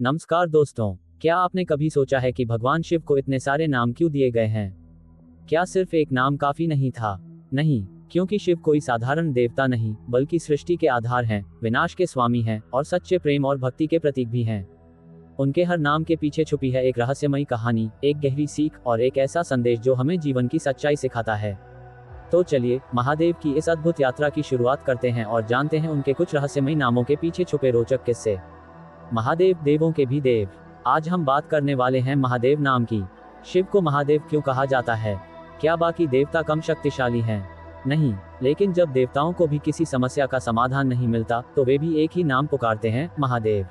नमस्कार दोस्तों, क्या आपने कभी सोचा है कि भगवान शिव को इतने सारे नाम क्यों दिए गए हैं? क्या सिर्फ एक नाम काफी नहीं था? नहीं, क्योंकि शिव कोई साधारण देवता नहीं, बल्कि सृष्टि के आधार हैं, विनाश के स्वामी हैं, और सच्चे प्रेम और भक्ति के प्रतीक भी हैं। उनके हर नाम के पीछे छुपी है एक रहस्यमयी कहानी, एक गहरी सीख और एक ऐसा संदेश जो हमें जीवन की सच्चाई सिखाता है। तो चलिए, महादेव की इस अद्भुत यात्रा की शुरुआत करते हैं और जानते हैं उनके कुछ रहस्यमयी नामों के पीछे छुपे रोचक किस्से। महादेव, देवों के भी देव। आज हम बात करने वाले हैं महादेव नाम की। शिव को महादेव क्यों कहा जाता है? क्या बाकी देवता कम शक्तिशाली हैं? नहीं, लेकिन जब देवताओं को भी किसी समस्या का समाधान नहीं मिलता, तो वे भी एक ही नाम पुकारते हैं, महादेव।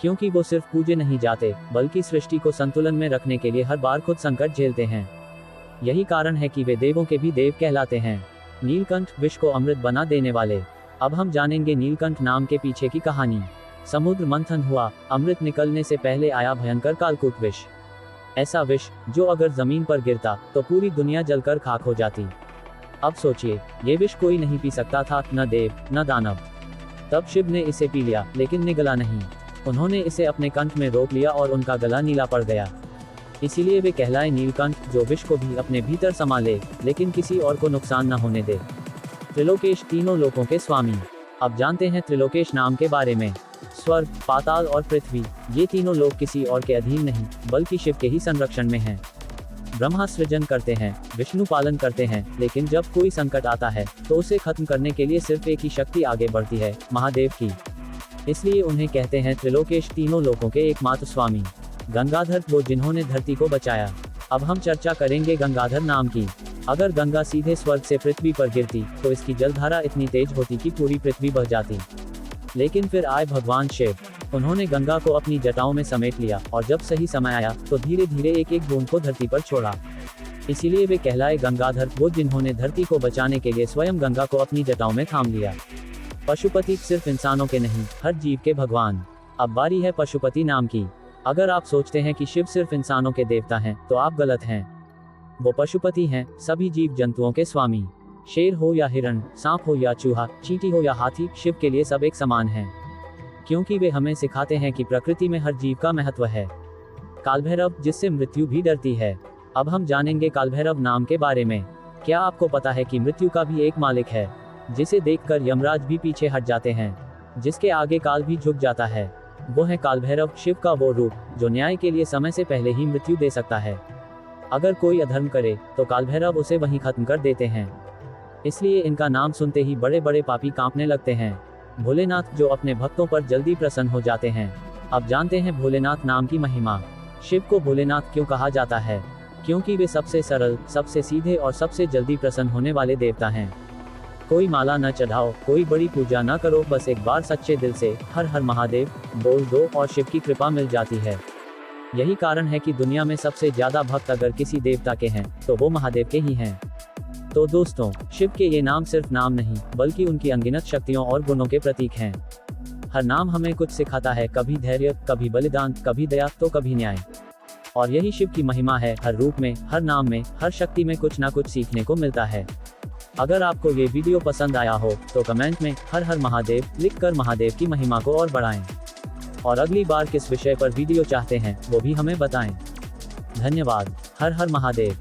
क्योंकि वो सिर्फ पूजे नहीं जाते, बल्कि सृष्टि को संतुलन में रखने के लिए हर बार खुद संकट झेलते हैं। यही कारण है कि वे देवों के भी देव कहलाते हैं। नीलकंठ, विष को अमृत बना देने वाले। अब हम जानेंगे नीलकंठ नाम के पीछे की कहानी। समुद्र मंथन हुआ, अमृत निकलने से पहले आया भयंकर कालकूट विष। ऐसा विष जो अगर जमीन पर गिरता तो पूरी दुनिया जलकर खाक हो जाती। अब सोचिए, ये विष कोई नहीं पी सकता था, न देव न दानव। तब शिव ने इसे पी लिया, लेकिन निगला नहीं। उन्होंने इसे अपने कंठ में रोक लिया और उनका गला नीला पड़ गया। इसीलिए वे कहलाए नीलकंठ, जो विष को भी अपने भीतर समा ले, लेकिन किसी और को नुकसान न होने दे। त्रिलोकेश, तीनों लोकों के स्वामी। अब जानते हैं त्रिलोकेश नाम के बारे में। स्वर्ग, पाताल और पृथ्वी, ये तीनों लोग किसी और के अधीन नहीं, बल्कि शिव के ही संरक्षण में हैं। ब्रह्मा सृजन करते हैं, विष्णु पालन करते हैं, लेकिन जब कोई संकट आता है तो उसे खत्म करने के लिए सिर्फ एक ही शक्ति आगे बढ़ती है, महादेव की। इसलिए उन्हें कहते हैं त्रिलोकेश, तीनों लोकों के एकमात्र स्वामी। गंगाधर, वो जिन्होंने धरती को बचाया। अब हम चर्चा करेंगे गंगाधर नाम की। अगर गंगा सीधे स्वर्ग से पृथ्वी पर गिरती तो इसकी जलधारा इतनी तेज होती कि पूरी पृथ्वी बह जाती। लेकिन फिर आए भगवान शिव। उन्होंने गंगा को अपनी जटाओं में समेट लिया, और जब सही समय आया तो धीरे धीरे एक एक बूंद को धरती पर छोड़ा। इसीलिए वे कहलाए गंगाधर, वो जिन्होंने धरती को बचाने के लिए स्वयं गंगा को अपनी जटाओं में थाम लिया। पशुपति, सिर्फ इंसानों के नहीं, हर जीव के भगवान। अब बारी है पशुपति नाम की। अगर आप सोचते हैं कि शिव सिर्फ इंसानों के देवता हैं, तो आप गलत हैं। वो पशुपति हैं, सभी जीव जंतुओं के स्वामी। शेर हो या हिरण, सांप हो या चूहा, चींटी हो या हाथी, शिव के लिए सब एक समान हैं। क्योंकि वे हमें सिखाते हैं कि प्रकृति में हर जीव का महत्व है। कालभैरव, जिससे मृत्यु भी डरती है। अब हम जानेंगे कालभैरव नाम के बारे में। क्या आपको पता है कि मृत्यु का भी एक मालिक है, जिसे देखकर यमराज भी पीछे हट जाते हैं, जिसके आगे काल भी झुक जाता है? वो है कालभैरव, शिव का वो रूप जो न्याय के लिए समय से पहले ही मृत्यु दे सकता है। अगर कोई अधर्म करे तो कालभैरव उसे वहीं खत्म कर देते हैं। इसलिए इनका नाम सुनते ही बड़े बड़े पापी कांपने लगते हैं। भोलेनाथ, जो अपने भक्तों पर जल्दी प्रसन्न हो जाते हैं। अब जानते हैं भोलेनाथ नाम की महिमा। शिव को भोलेनाथ क्यों कहा जाता है? क्योंकि वे सबसे सरल, सबसे सीधे और सबसे जल्दी प्रसन्न होने वाले देवता हैं। कोई माला न चढ़ाओ, कोई बड़ी पूजा न करो, बस एक बार सच्चे दिल से हर हर महादेव बोल दो और शिव की कृपा मिल जाती है। यही कारण है कि दुनिया में सबसे ज्यादा भक्त अगर किसी देवता के हैं तो वो महादेव के ही हैं। तो दोस्तों, शिव के ये नाम सिर्फ नाम नहीं, बल्कि उनकी अनगिनत शक्तियों और गुणों के प्रतीक हैं। हर नाम हमें कुछ सिखाता है, कभी धैर्य, कभी बलिदान, कभी दया, तो कभी न्याय। और यही शिव की महिमा है, हर रूप में, हर नाम में, हर शक्ति में कुछ ना कुछ सीखने को मिलता है। अगर आपको ये वीडियो पसंद आया हो तो कमेंट में हर हर महादेव लिखकर महादेव की महिमा को और बढ़ाएं। और अगली बार किस विषय पर वीडियो चाहते हैं वो भी हमें बताएं। धन्यवाद। हर हर महादेव।